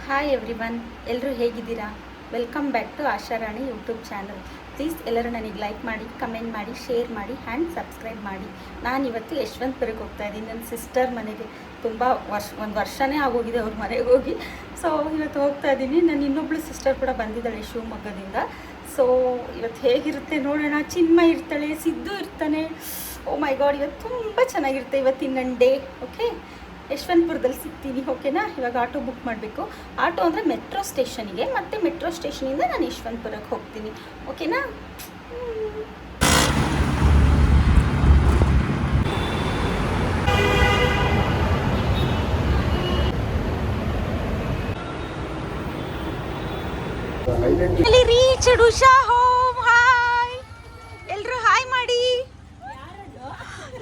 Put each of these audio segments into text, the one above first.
Hi everyone, ಎಲ್ಲರೂ ಹೇಗಿದ್ದೀರಾ? Welcome back to Asharani YouTube channel. Please ಎಲ್ಲರೂ ನನಗೆ ಲೈಕ್ ಮಾಡಿ, ಕಮೆಂಟ್ ಮಾಡಿ, ಶೇರ್ ಮಾಡಿ ಆ್ಯಂಡ್ ಸಬ್ಸ್ಕ್ರೈಬ್ ಮಾಡಿ. ನಾನು ಇವತ್ತು ಯಶವಂತಪುರಕ್ಕೆ ಹೋಗ್ತಾ ಇದ್ದೀನಿ, ನನ್ನ ಸಿಸ್ಟರ್ ಮನೆಗೆ. ತುಂಬ ಒಂದು ವರ್ಷನೇ ಆಗೋಗಿದೆ ಅವ್ರ ಮನೆಗೆ ಹೋಗಿ. ಸೊ ಇವತ್ತು ಹೋಗ್ತಾ ಇದ್ದೀನಿ. ನನ್ನ ಇನ್ನೊಬ್ಳು ಸಿಸ್ಟರ್ ಕೂಡ ಬಂದಿದ್ದಾಳೆ ಶಿವಮೊಗ್ಗದಿಂದ. ಸೊ ಇವತ್ತು ಹೇಗಿರುತ್ತೆ ನೋಡೋಣ. ಚಿನ್ಮಯ್ ಇರ್ತಾಳೆ, ಸಿದ್ದು ಇರ್ತಾನೆ. ಓ ಮೈ ಗಾಡ್, ಇವತ್ತು ತುಂಬ ಚೆನ್ನಾಗಿರುತ್ತೆ ಇವತ್ತಿನ ನನ್ನ ಡೇ. ಓಕೆ, ಯಶವಂತಪುರದಲ್ಲಿ ಸಿಗ್ತೀನಿ. ಓಕೆನಾ? ಇವಾಗ ಆಟೋ ಬುಕ್ ಮಾಡಬೇಕು. ಆಟೋ ಅಂದರೆ ಮೆಟ್ರೋ ಸ್ಟೇಷನಿಗೆ, ಮತ್ತು ಮೆಟ್ರೋ ಸ್ಟೇಷನಿಂದ ನಾನು ಯಶವಂತಪುರಕ್ಕೆ ಹೋಗ್ತೀನಿ. ಓಕೆನಾ? Reached Usha home. ಹಾಯ್ ಎಲ್ಲರೂ ಹಾಯ್ ಮಾಡಿ.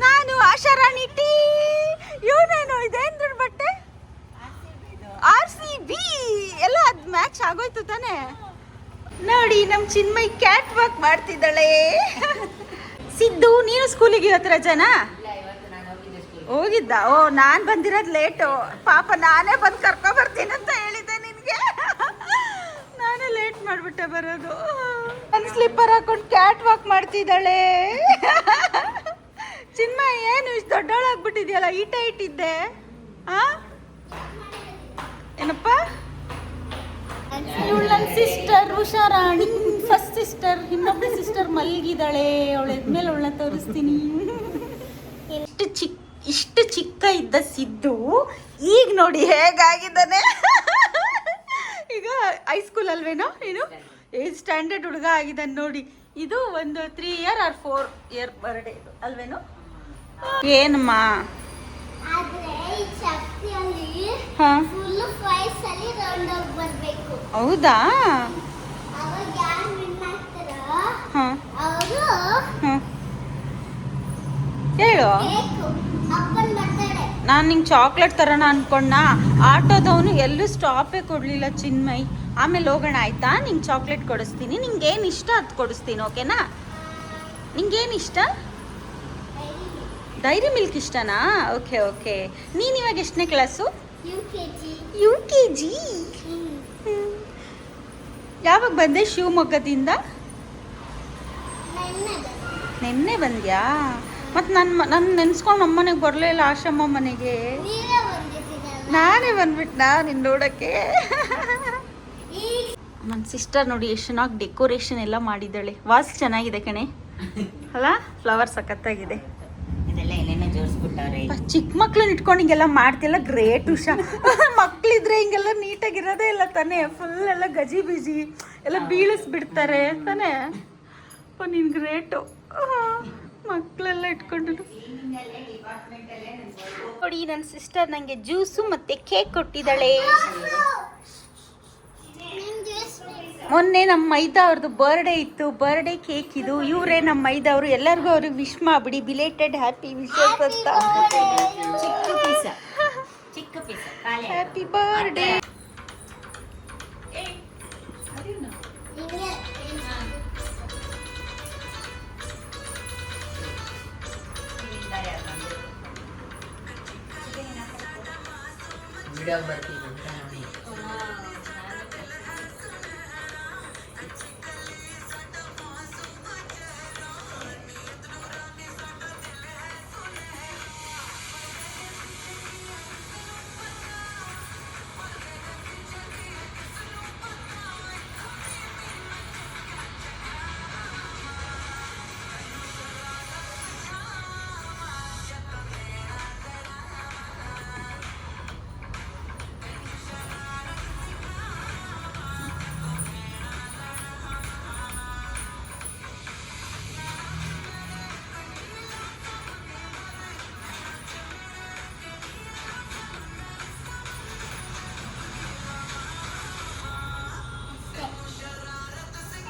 ನಾನು ಆಶಾರಾಣಿ ಟೀ. ಇವನೇನು ಇದೇನು ಬಟ್ಟೆ? RCB ಎಲ್ಲ ಅದು ಮ್ಯಾಚ್ ಆಗೋಯ್ತು ತಾನೆ. ನೋಡಿ ನಮ್ಮ ಚಿನ್ಮಯ್ ಕ್ಯಾಟ್ ವಾಕ್ ಮಾಡ್ತಿದ್ದಾಳೆ. ಸಿದ್ದು, ನೀನು ಸ್ಕೂಲಿಗೆ ಇವತ್ತು ರಜಾನಾ? ಹೋಗಿದ್ದ? ಓ, ನಾನು ಬಂದಿರೋದು ಲೇಟು. ಪಾಪ ನಾನೇ ಬಂದು ಕರ್ಕೊಬರ್ತೀನಿ ಅಂತ ಹೇಳಿದ್ದೆ ನಿನಗೆ. ನಾನೇ ಲೇಟ್ ಮಾಡಿಬಿಟ್ಟೆ ಬರೋದು. ನನ್ನ ಸ್ಲಿಪ್ಪರ್ ಹಾಕೊಂಡು ಕ್ಯಾಟ್ ವಾಕ್ ಮಾಡ್ತಿದ್ದಾಳೆ. ಚಿನ್ಮಯ್, ಏನು ಇಷ್ಟು ದೊಡ್ಡವಳಾಗ್ಬಿಟ್ಟಿದ್ಯಲ್ಲ, ಈಟ ಇಟ್ಟಿದ್ದೆ. ಏನಪ್ಪ? ಇವಳು ನನ್ನ ಸಿಸ್ಟರ್ ಉಷಾರಾಣಿ, ಫಸ್ಟ್ ಸಿಸ್ಟರ್. ಇನ್ನೊಬ್ಬಳು ಸಿಸ್ಟರ್ ಮಲಗಿದ್ದಾಳೆ, ಅವಳ ಎದ್ಮೇಲೆ ಅವಳನ್ನ ತೋರಿಸ್ತೀನಿ. ಇಷ್ಟು ಚಿಕ್ಕ ಇದ್ದ ಸಿದ್ದು ಈಗ ನೋಡಿ ಹೇಗಾಗಿದ್ದಾನೆ. ಈಗ ಹೈಸ್ಕೂಲ್ ಅಲ್ವೇನೋ, ಏನು 8th ಸ್ಟ್ಯಾಂಡರ್ಡ್ ಹುಡುಗ ಆಗಿದ್ದಾನೆ ನೋಡಿ. ಇದು ಒಂದು 3 year or 4 year ಬರ್ಡೇ ಇದು ಅಲ್ವೇನೋ? ಏನಮ್ಮ? ಹೌದಾ? ಹೇಳು. ನಾನು ನಿಂಗೆ ಚಾಕ್ಲೇಟ್ ತರೋಣ ಅನ್ಕೊಂಡ. ಆಟೋದವನು ಎಲ್ಲೂ ಸ್ಟಾಪೇ ಕೊಡಲಿಲ್ಲ ಚಿನ್ಮಯ್. ಆಮೇಲೆ ಹೋಗೋಣ ಆಯ್ತಾ? ನಿಂಗೆ ಚಾಕ್ಲೇಟ್ ಕೊಡಿಸ್ತೀನಿ. ನಿಂಗೇನು ಇಷ್ಟ ಅದು ಕೊಡಿಸ್ತೀನಿ. ಓಕೆನಾ? ನಿಂಗೇನು ಇಷ್ಟ? ಡೈರಿ ಮಿಲ್ಕ್ ಇಷ್ಟನಾ? Okay okay. ನೀನು ಇವಾಗ ಎಷ್ಟನೇ ಕ್ಲಾಸು? UKG. ಯಾವಾಗ ಬಂದೆ ಶಿವಮೊಗ್ಗದಿಂದ? ನೆನ್ನೆ ಬಂದ್ಯಾ? ಮತ್ತು ನನ್ನ ನೆನ್ಸ್ಕೊಂಡು ನಮ್ಮನೆಗೆ ಬರಲೇ ಇಲ್ಲ, ಆಶಮ್ಮ ಮನೆಗೆ. ನಾನೇ ಬಂದ್ಬಿಟ್ನಾ ನಿನ್ನ ನೋಡೋಕ್ಕೆ? ನನ್ನ ಸಿಸ್ಟರ್ ನೋಡಿ ಎಷ್ಟು ಚೆನ್ನಾಗಿ ಡೆಕೋರೇಷನ್ ಎಲ್ಲ ಮಾಡಿದ್ದಾಳೆ. ವಾಸ್ ಚೆನ್ನಾಗಿದೆ ಕಣೆ ಅಲ್ಲ? ಫ್ಲವರ್ ಸಖತ್ತಾಗಿದೆ. ಚಿಕ್ಕ ಮಕ್ಳನ್ನ ಇಟ್ಕೊಂಡು ಹಿಂಗೆಲ್ಲ ಮಾಡ್ತಿಲ್ಲ. ಗ್ರೇಟ್ ಉಷಾ. ಮಕ್ಳಿದ್ರೆ ಹಿಂಗೆಲ್ಲ ನೀಟಾಗಿರೋದೇ ಇಲ್ಲ ತಾನೇ. ಫುಲ್ ಎಲ್ಲ ಗಜಿ ಬಿಜಿ ಎಲ್ಲ ಬೀಳಿಸ್ಬಿಡ್ತಾರೆ ತಾನೇ. ನೀನು ಗ್ರೇಟು. ಮಕ್ಕಳೆಲ್ಲ ಇಟ್ಕೊಂಡು ನೋಡಿ. ನನ್ನ ಸಿಸ್ಟರ್ ನನಗೆ ಜ್ಯೂಸು ಮತ್ತು ಕೇಕ್ ಕೊಟ್ಟಿದ್ದಾಳೆ. ಮೊನ್ನೆ ನಮ್ಮ ಮೈದಾ ಅವ್ರದ್ದು ಬರ್ಡೇ ಇತ್ತು. ಬರ್ಡೇ ಕೇಕ್ ಇದು. ಇವರೇ ನಮ್ಮ ಮೈದಾ ಅವರು. ಎಲ್ಲರಿಗೂ ಅವ್ರಿಗೆ ವಿಶ್ ಮಾಡಿಬಿಡಿ, ಬಿಲೇಟೆಡ್ ಹ್ಯಾಪಿ ವಿಶಸ್ ಅಂತ. Happy birthday.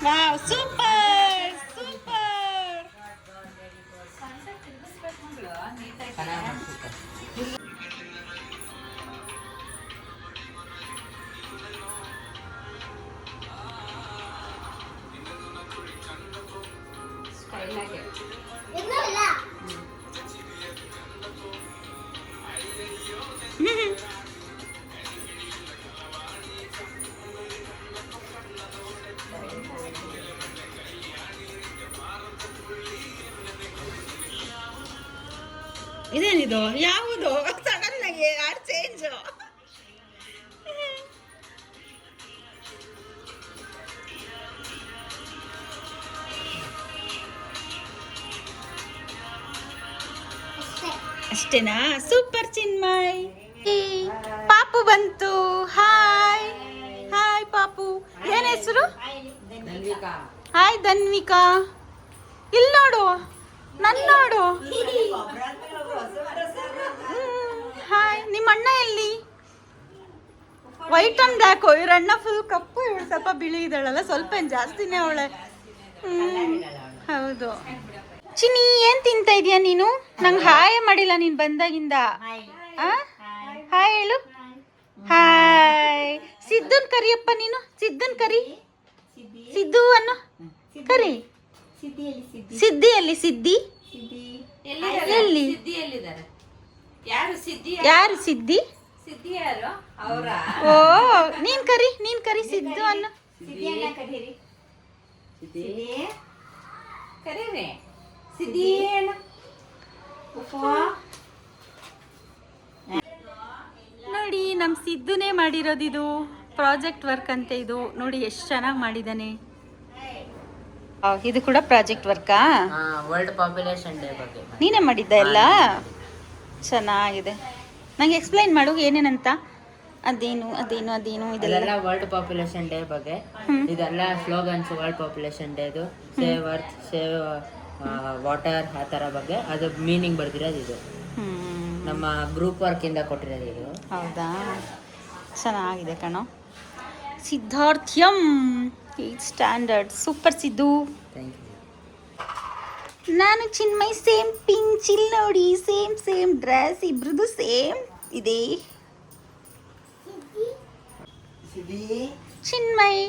Wow, super! Super! Style like it. ಇದೇನಿದು ಯಾವುದು ಸಡನ್ ಆಗಿ ಆಡ್ ಚೇಂಜ್. ಅಷ್ಟೇನಾ? ಸೂಪರ್ ಚಿನ್ಮಯ್. ಪಾಪು ಬಂತು. ಹಾಯ್ ಹಾಯ್ ಪಾಪು. ಏನ್ ಹೆಸರು? ಹಾಯ್ ಧನ್ವಿಕಾ. ಇಲ್ಲಿ ನೋಡು, ನನ್ ನೋಡು. ಹಾಯ್. ನಿಮ್ಮ ಅಣ್ಣ ಎಲ್ಲಿ? White and black. ಇವ್ರ ಅಣ್ಣ ಫುಲ್ ಕಪ್ಪು, ಇವಳು ಸ್ವಲ್ಪ ಬಿಳಿ ಇದ್ದಾಳಲ್ಲ, ಸ್ವಲ್ಪ ಏನ್ ಜಾಸ್ತಿನೇ ಅವಳೆ. ಹೌದು. ಚಿನ್ನಿ ಏನ್ ತಿಂತ ಇದೀಯ ನೀನು? ನಂಗೆ ಹಾಯ್ ಮಾಡಿಲ್ಲ ನೀನ್ ಬಂದಾಗಿಂದ. ಹಾಯ್ ಹೇಳು. ಹಾಯ್. ಸಿದ್ದುನ್ ಕರಿಯಪ್ಪ ನೀನು. ಸಿದ್ದುನ್ ಕರಿ. ಸಿದ್ದು ಅನ್ನು ಕರಿ. ಸಿದ್ದಿ ಎಲ್ಲಿ? ಸಿದ್ದಿ ಎಲ್ಲಿ? ಯಾರು ಸಿದ್ದಿ? ಓ ನೀನ್ ಕರಿ, ನೀನ್ ಕರಿ ಸಿದ್ದು ಅನ್ನು. ನೋಡಿ ನಮ್ ಸಿದ್ದುನೇ ಮಾಡಿರೋದು. ಇದು ಪ್ರಾಜೆಕ್ಟ್ ವರ್ಕ್ ಅಂತೆ. ಇದು ನೋಡಿ ಎಷ್ಟು ಚೆನ್ನಾಗಿ ಮಾಡಿದಾನೆ. ಇದು ಕೂಡ ಪ್ರಾಜೆಕ್ಟ್ ವರ್ಕಾ? ವರ್ಲ್ಡ್ ಪಾಪ್ಯುಲೇಷನ್ ಡೇ ಬಗ್ಗೆ ನೀನೇ ಮಾಡಿದ್ದ ಎಲ್ಲ? ಚೆನ್ನಾಗಿದೆ. ನಂಗೆ ಎಕ್ಸ್ಪ್ಲೈನ್ ಮಾಡು ಏನೇನಂತ. ಅದೇನು ಅದೇನು ಅದೇನು ಇದೆಲ್ಲ ವರ್ಲ್ಡ್ ಪಾಪ್ಯುಲೇಷನ್ ಡೇ ಬಗ್ಗೆ. ಇದೆಲ್ಲ ಸ್ಲೋಗನ್ಸ್ ವರ್ಲ್ಡ್ ಪಾಪ್ಯುಲೇಷನ್ ಡೇದು. ಸೇವ್ ಅರ್ತ್, ಸೇವ್ ವಾಟರ್, ಆ ಥರ ಬಗ್ಗೆ ಅದು ಮೀನಿಂಗ್ ಬರ್ದಿರೋದು. ಇದು ನಮ್ಮ ಗ್ರೂಪ್ ವರ್ಕ್ ಇಂದ ಕೊಟ್ಟಿರೋದು ಇದು. ಹೌದಾ? ಚೆನ್ನಾಗಿದೆ ಕಣೋ. ಸಿದ್ಧಾರ್ಥ್ಯಂ 8th standard. Super Siddu. Thank you. ನಾನು ಚಿನ್ಮಯ್ ಸೇಮ್ ಪಿಂಕ್. ಚಿಲ್ ನೋಡಿ, ಸೇಮ್ ಸೇಮ್ ಡ್ರೆಸ್, ಇಬ್ರದ್ದು ಸೇಮ್ ಇದೆ. ಚಿನ್ಮಯ್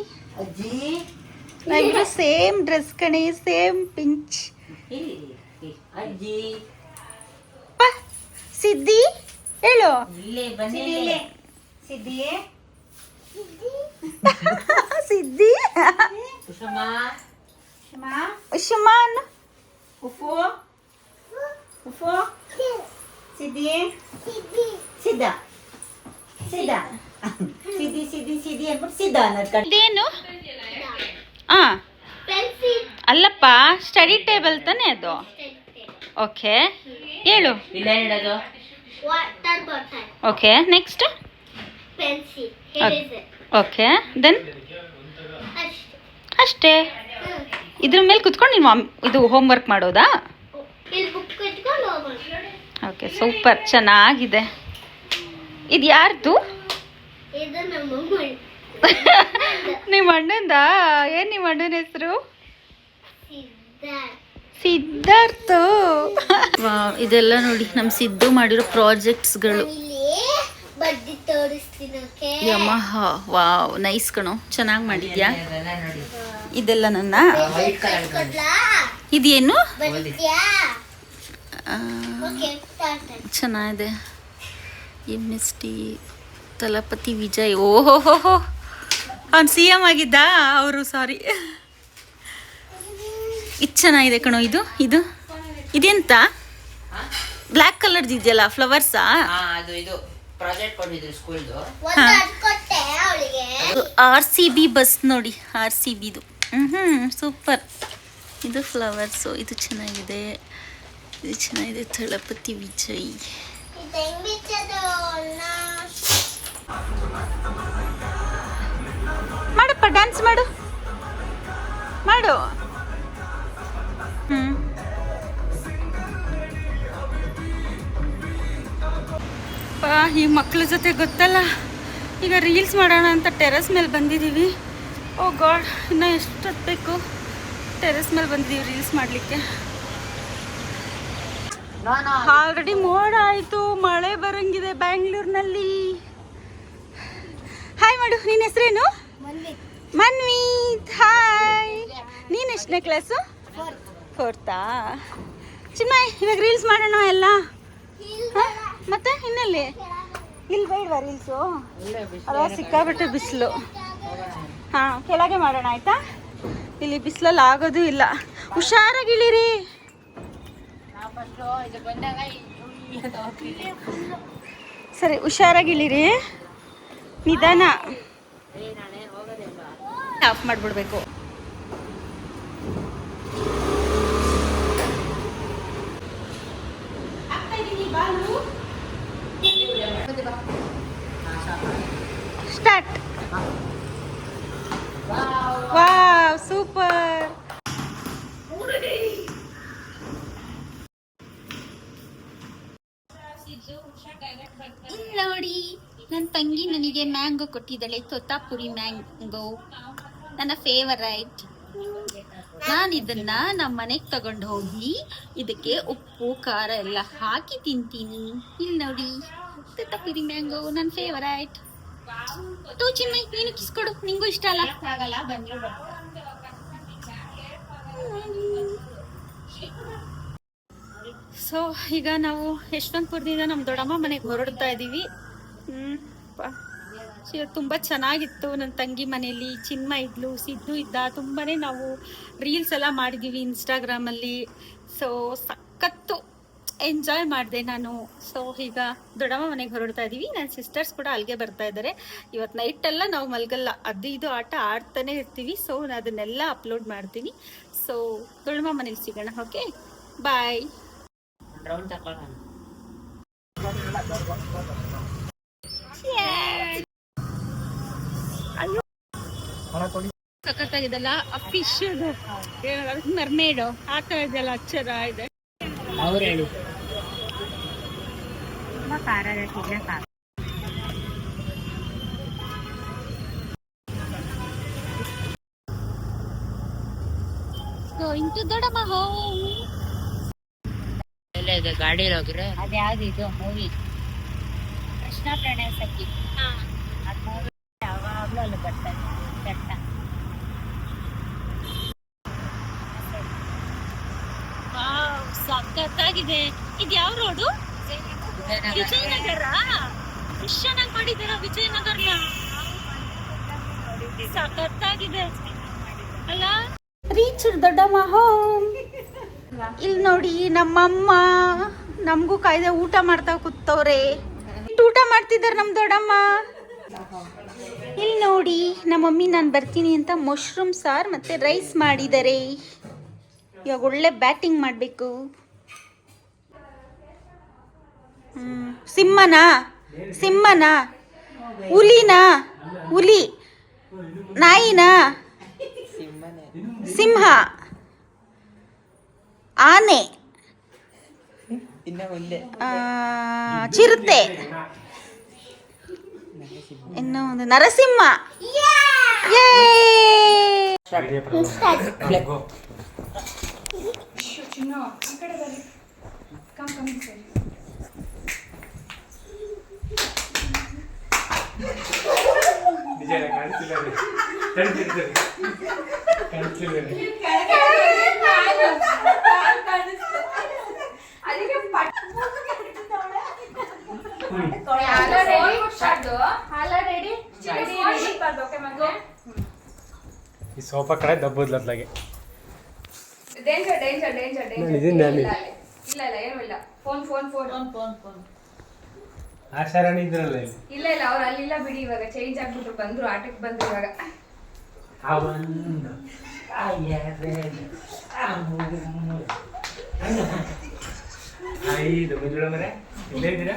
ನಾವಿಬ್ರು ಸೇಮ್ ಡ್ರೆಸ್ ಕಣೆ, ಸೇಮ್ ಪಿಂಚ್. ಸಿದ್ದಿ ಹೇಳು. ಸಿದ್ದಿ ಉಷಮಾನ್. ಇದೇನು? ಅಲ್ಲಪ್ಪ, ಸ್ಟಡಿ ಟೇಬಲ್ ತಾನೇ ಅದು. ಓಕೆ ಹೇಳು. Okay next. ಓಕೆ ದೆನ್ ಅಷ್ಟೇ. ಇದ್ರ ಮೇಲೆ ಕುತ್ಕೊಂಡು ನೀನು ಇದು ಹೋಮ್ ವರ್ಕ್ ಮಾಡೋದಾ? ಓಕೆ ಸೂಪರ್, ಚೆನ್ನಾಗಿದೆ. ಇದು ಯಾರ್ದು? ನಿಮ್ಮ ಅಣ್ಣಂದ? ಏನ್ ನಿಮ್ಮ ಅಣ್ಣನ ಹೆಸರು? ಸಿದ್ಧಾರ್ಥ. ಇದೆಲ್ಲ ನೋಡಿ ನಮ್ಮ ಸಿದ್ದು ಮಾಡಿರೋ ಪ್ರಾಜೆಕ್ಟ್ಸ್ಗಳು. ಯಮಹ. ವಾವ್ ನೈಸ್ ಕಣೋ, ಚೆನ್ನಾಗಿ ಮಾಡಿದ್ಯಾ. ಇದೆಲ್ಲ ನನ್ನ. ಇದೇನು? ಚೆನ್ನಾಗಿದೆ. MST ತಲಪತಿ ವಿಜಯ್. ಓಹೋ ಅವ್ನು CM ಆಗಿದ್ದ ಅವರು. ಸಾರಿ. ಇದು ಚೆನ್ನಾಗಿದೆ ಕಣೋ. ಇದು ಇದು ಇದೆಂತ ಬ್ಲ್ಯಾಕ್ ಕಲರ್ ಇದೆಯಲ್ಲ, ಫ್ಲವರ್ಸಾ? ಇದು ಪ್ರಾಜೆಕ್ಟ್ ಕೊಟ್ಟಿದ್ರು ಸ್ಕೂಲ್ದು. RCB ಬಸ್ ನೋಡಿ, RCBದು. ಸೂಪರ್. ಇದು ಫ್ಲವರ್ಸು. ಇದು ಚೆನ್ನಾಗಿದೆ, ಇದು ಚೆನ್ನಾಗಿದೆ. ತಳಪತಿ ವಿಜಯ್. ಮಾಡಪ್ಪ, ಡ್ಯಾನ್ಸ್ ಮಾಡು ಮಾಡು. ಈ ಮಕ್ಳ ಜೊತೆ ಗೊತ್ತಲ್ಲ, ಈಗ ರೀಲ್ಸ್ ಮಾಡೋಣ ಅಂತ ಟೆರೆಸ್ ಮೇಲೆ ಬಂದಿದ್ದೀವಿ. ಓ ಗಾಡ್, ಇನ್ನೂ ಎಷ್ಟು ಹೊತ್ತಬೇಕು. ಟೆರೆಸ್ ಮೇಲೆ ಬಂದಿದ್ದೀವಿ ರೀಲ್ಸ್ ಮಾಡಲಿಕ್ಕೆ. ಆಲ್ರೆಡಿ ಮೋಡ ಆಯಿತು, ಮಳೆ ಬರಂಗಿದೆ ಬ್ಯಾಂಗ್ಳೂರ್ನಲ್ಲಿ. ಹಾಯ್ ಮಾಡು. ನಿನ್ನ ಹೆಸರೇನು? ಮನ್ವಿತ್. ಹಾಯ್. ನೀನು ಎಷ್ಟನೇ ಕ್ಲಾಸು? 4th. ಚಿನ್ಮಯ್ ಇವಾಗ ರೀಲ್ಸ್ ಮಾಡೋಣ ಎಲ್ಲ. ಮತ್ತೆ ಇನ್ನಲ್ಲಿ ಇಲ್ಲಿ ಬೇಡವಾ ರೀಲ್ಸು? ಅಲ್ಲ ಸಿಕ್ಕಾಬಿಟ್ಟೆ ಬಿಸಿಲು. ಹಾಂ ಕೆಳಗೆ ಮಾಡೋಣ ಆಯಿತಾ? ಇಲ್ಲಿ ಬಿಸಿಲಲ್ಲಿ ಆಗೋದು ಇಲ್ಲ. ಹುಷಾರಾಗಿಳಿರಿ. ಸರಿ, ಹುಷಾರಾಗಿಳಿರಿ, ನಿಧಾನ. ಆಫ್ ಮಾಡಿಬಿಡ್ಬೇಕು. ಸ್ಟಾರ್ಟ್. Wow, super. ನೋಡಿ, ನನ್ನ ತಂಗಿ ನನಗೆ ಮ್ಯಾಂಗೋ ಕೊಟ್ಟಿದ್ದಾಳೆ, ತೋತಾಪುರಿ ಮ್ಯಾಂಗೋ, ನನ್ನ ಫೇವರೈಟ್. ನಾನು ಇದನ್ನ ನಮ್ಮ ಮನೆಗೆ ತಗೊಂಡು ಹೋಗಿ ಇದಕ್ಕೆ ಉಪ್ಪು ಖಾರ ಎಲ್ಲ ಹಾಕಿ ತಿಂತೀನಿ. ಇಲ್ಲಿ ನೋಡಿ, ತೋತಾಪುರಿ ಮ್ಯಾಂಗೋ ನನ್ನ ಫೇವರೈಟ್. ತೂ ಚಿಮ್ಮೈ, ನೀನು ಕಿಸ್ಕೊಡು, ನಿಂಗೂ ಇಷ್ಟ ಅಲ್ಲ. ಸೊ ಈಗ ನಾವು ಯಶವಂತಪುರದಿಂದ ನಮ್ಮ ದೊಡ್ಡಮ್ಮ ಮನೆಗೆ ಹೊರಡ್ತಾ ಇದ್ದೀವಿ. ತುಂಬ ಚೆನ್ನಾಗಿತ್ತು. ನನ್ನ ತಂಗಿ ಮನೆಯಲ್ಲಿ ಚಿನ್ಮ ಇದ್ಲು, ಸಿದ್ದು ಇದ್ದ. ತುಂಬಾ ನಾವು ರೀಲ್ಸ್ ಎಲ್ಲ ಮಾಡಿದ್ದೀವಿ ಇನ್ಸ್ಟಾಗ್ರಾಮಲ್ಲಿ. ಸೊ ಸಖತ್ತು ಎಂಜಾಯ್ ಮಾಡಿದೆ ನಾನು. ಸೊ ಈಗ ದೊಡ್ಡಮ್ಮ ಮನೆಗೆ ಹೊರಡ್ತಾ ಇದ್ದೀವಿ. ನನ್ನ ಸಿಸ್ಟರ್ಸ್ ಕೂಡ ಅಲ್ಲಿಗೆ ಬರ್ತಾ ಇದ್ದಾರೆ. ಇವತ್ತು ನೈಟೆಲ್ಲ ನಾವು ಮಲಗಲ್ಲ, ಅದು ಇದು ಆಟ ಆಡ್ತಾನೆ ಇರ್ತೀವಿ. ಸೊ ನಾನು ಅದನ್ನೆಲ್ಲ ಅಪ್ಲೋಡ್ ಮಾಡ್ತೀನಿ. ಸೊ ದೊಡ್ಡಮ್ಮ ಮನೇಲಿ ಸಿಗೋಣ. ಓಕೆ, ಬಾಯ್. ಸಖತ್ತಾಗಿದೆಲ್ಲ ಫಿಶ್, ಮರ್ಮೇಡು ಆ ಥರ ಇದೆಲ್ಲ ಅಕ್ಷರ ಇದೆ. Going to ದೊಡ್ಡಮ್ಮ ಹೋಮ್. ಇದೆ ಗಾಡಿ ಹೋಗ್ರೆ. ಅದ್ಯಾವ್ದು ಇದು ಮೂವಿ ಕೃಷ್ಣ ಪ್ರಣಯ ಸಖಿ, ಅದ್ ಮೂವಿ ಯಾವಾಗ್ಲೂ ಅಲ್ಲಿ ಬರ್ತಾರೆ ಬೆಟ್ಟ. ಸಖತ್ತಾಗಿದೆ. ಇದು ಯಾವ ರೋಡು? ವಿಜಯನಗರ. ಎಷ್ಟು ಚೆನ್ನಾಗಿ ಮಾಡಿದ್ದೀರ ವಿಜಯನಗರ್ನ, ಸಖತ್ತಾಗಿದೆ ಅಲ್ಲ. ರೀಚ್ ದೊಡ್ಡಮ್ಮ ಹೋಮ್. ಇಲ್ಲಿ ನೋಡಿ, ನಮ್ಮಮ್ಮ ನಮಗೂ ಕಾಯ್ದೆ ಊಟ ಮಾಡ್ತಾ ಕೂತವ್ರೆ. ಊಟ ಮಾಡ್ತಿದ್ದಾರೆ ನಮ್ಮ ದೊಡ್ಡಮ್ಮ. ಇಲ್ಲಿ ನೋಡಿ, ನಮ್ಮ ಮಮ್ಮಿ ನಾನು ಬರ್ತೀನಿ ಅಂತ ಮಶ್ರೂಮ್ ಸಾರು ಮತ್ತು ರೈಸ್ ಮಾಡಿದ್ದಾರೆ. ಇವಾಗ ಒಳ್ಳೆ ಬ್ಯಾಟಿಂಗ್ ಮಾಡಬೇಕು. ಸಿಂಹನಾ, ಹುಲಿನಾ, ಹುಲಿ, ನಾಯಿನಾ, ಸಿಂಹ, ಆನೆ, ಚಿರತೆ, ಇನ್ನು ಒಂದು ನರಸಿಂಹ. ಈ ಸೋಫಾ ಕಡೆ ದಬ್ಬದ್ಲಾಗೆ ಆಶಾರಾಣಿ ಇದ್ರಲ್ಲ ಇಲ್ಲ ಅವ್ರು ಅಲ್ಲಿಲ್ಲ ಬಿಡಿ, ಇವಾಗ ಚೇಂಜ್ ಆಗ್ಬಿಟ್ರು, ಬಂದ್ರು ಆಟಕ್ಕೆ ಬಂದ್ರು ಇವಾಗ. ಇದು ಮಂಜುಳ ಮರೆ ಇಲ್ಲೇ ಇದ್ದೀರಾ?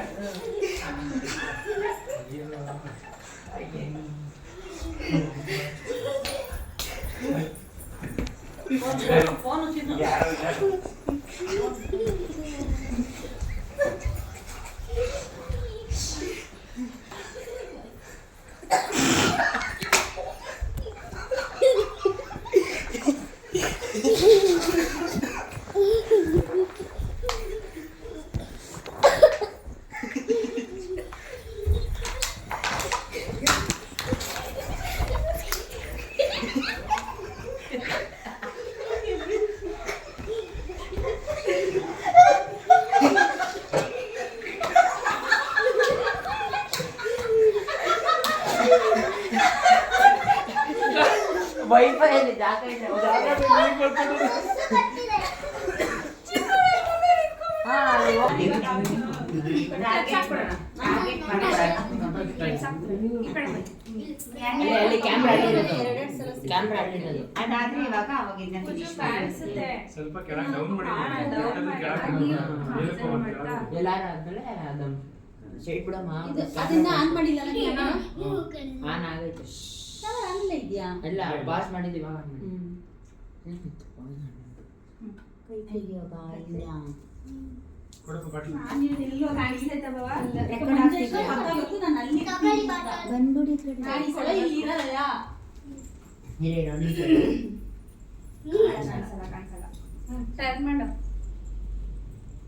ವೈಫೈಯಲ್ಲಿ ಜಾಗ ಇಲ್ಲ. ಅಲ್ಲಿ ಕ್ಯಾಮ್ರಾ ಕ್ಯಾಮ್ರಾ ಅಲ್ಲಿರೋದು. ಅದಾದ್ರೆ ಇವಾಗ ಅವಾಗಿಂದ ಸ್ವಲ್ಪ ಕೆಳಗೆ ಡೌನ್ ಮಾಡಿ ಎಲ್ಲಾರು ಆದ್ಮೇಲೆ ಅದನ್ನ ಶೇಡ್ ಬಿಡಮ್ಮ. ಅದನ್ನ ಆನ್ ಮಾಡಿಲ್ಲ ಆನ್ ಆಗೈತೆ ಅಲ್ಲೇ ಇದೆಯಾ? ಎಲ್ಲ ಪಾಸ್ ಮಾಡಿದ್ವಿ ಇವಾಗ ಆನ್ ಮಾಡಿ. ಕೊಡಪ್ಪ ಬಾಟ್ಲಿ.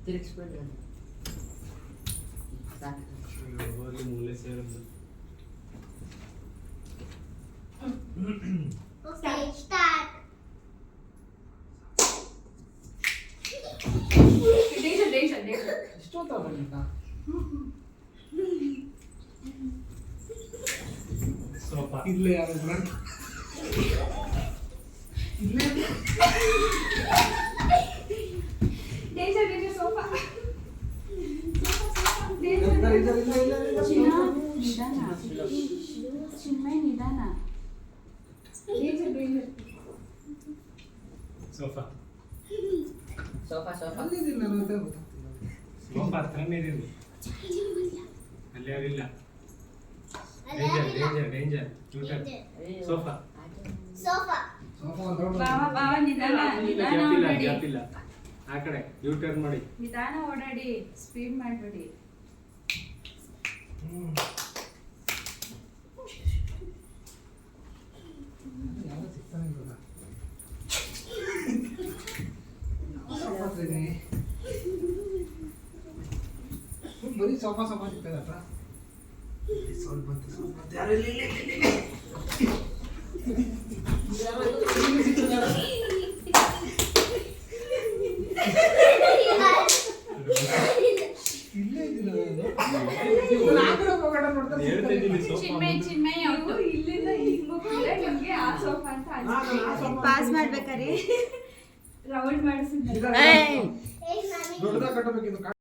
ತಿರುಗಿಸ್ಬಿಡ್ರಿ ಸಾಕು. ಅಲ್ಲಿ ಮೂಲೆ ಸೇರಿದ್ದು. ಸೋಫಾ ಇಲ್ಲೇ ಯಾರು ಸೋಫಾ ಸೋಫಾ ಸೋಫಾ ಸೋಫಾ ಹತ್ರನೇ ಇದೆ. ಅಲ್ಲಿ ಯಾರಿಲ್ಲ. Danger danger danger. Sofa gap ಇಲ್ಲ. ಆ ಕಡೆ ಯೂ ಟರ್ನ್ ಮಾಡಿ. ನಿಧಾನ ಓಡಾಡಿ, ಸ್ಪೀಡ್ ಮಾಡಬೇಡಿ. ಬರೀ ಸೋಫಾ ಸೋಫಾ ಸಿಗ್ತದಪ್ಪ. ಸ್ವಲ್ಪ ಯಾರು ಇಲ್ಲೇ ಇದ್ದೀನಿ ಹೇಳ್ತಾ ಇದ್ದೀನಿ ಸೋಫಾ ಚಿನ್ಮಯ್ ಅವ್ರು ಇಲ್ಲಿಂದ ಈಗ ಮುಗಿದ್ರೆ ನಿಮ್ಗೆ ಆ ಸೋಫಾ ಅಂತ ಪಾಸ್ ಮಾಡ್ಬೇಕಾರೆ ರೌಂಡ್ ಮಾಡಿಸಿದ್ರು. ದೊಡ್ಡದಾಗ ಕಟ್ಟಬೇಕಿತ್ತು.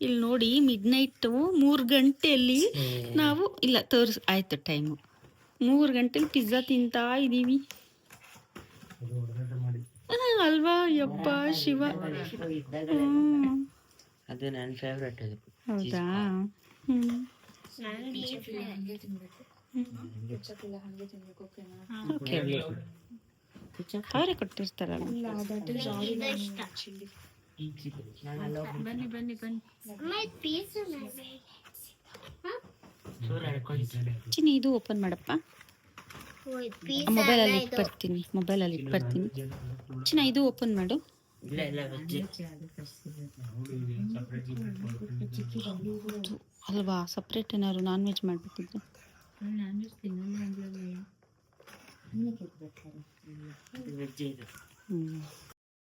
ಇಲ್ಲಿ ನೋಡಿ ಮಿಡ್ನೈಟು 3 ಗಂಟೆಯಲ್ಲಿ ನಾವು ಇಲ್ಲ ಆಯ್ತು ಟೈಮು 3 ಗಂಟೆಲಿ ಪಿಜ್ಜಾ ತಿಂತಾ ಇದ್ದೀವಿ ಅಲ್ವಾ? ಯಪ್ಪ ಶಿವ. ಅದು ನನ್ನ ಫೇವ್ರೆಟ್ ಅದು. ಹೌದಾ? ಅವರೇ ಕೊಟ್ಟಿರ್ತಾರಲ್ಲ. ಚಿನ್ನಿ ಇದು ಓಪನ್ ಮಾಡಪ್ಪ. ಮೊಬೈಲಲ್ಲಿ ಇಟ್ಟು ಬರ್ತೀನಿ. ಚಿನ್ನ ಇದು ಓಪನ್ ಮಾಡು. ಇಲ್ಲ ಇಲ್ಲ ಅಲ್ವಾ? ಸಪ್ರೇಟ್ ಏನಾದ್ರು ನಾನ್ ವೆಜ್ ಮಾಡ್ಬೇಕಿದ್ರೆ ವೆಜ್ ಇದು.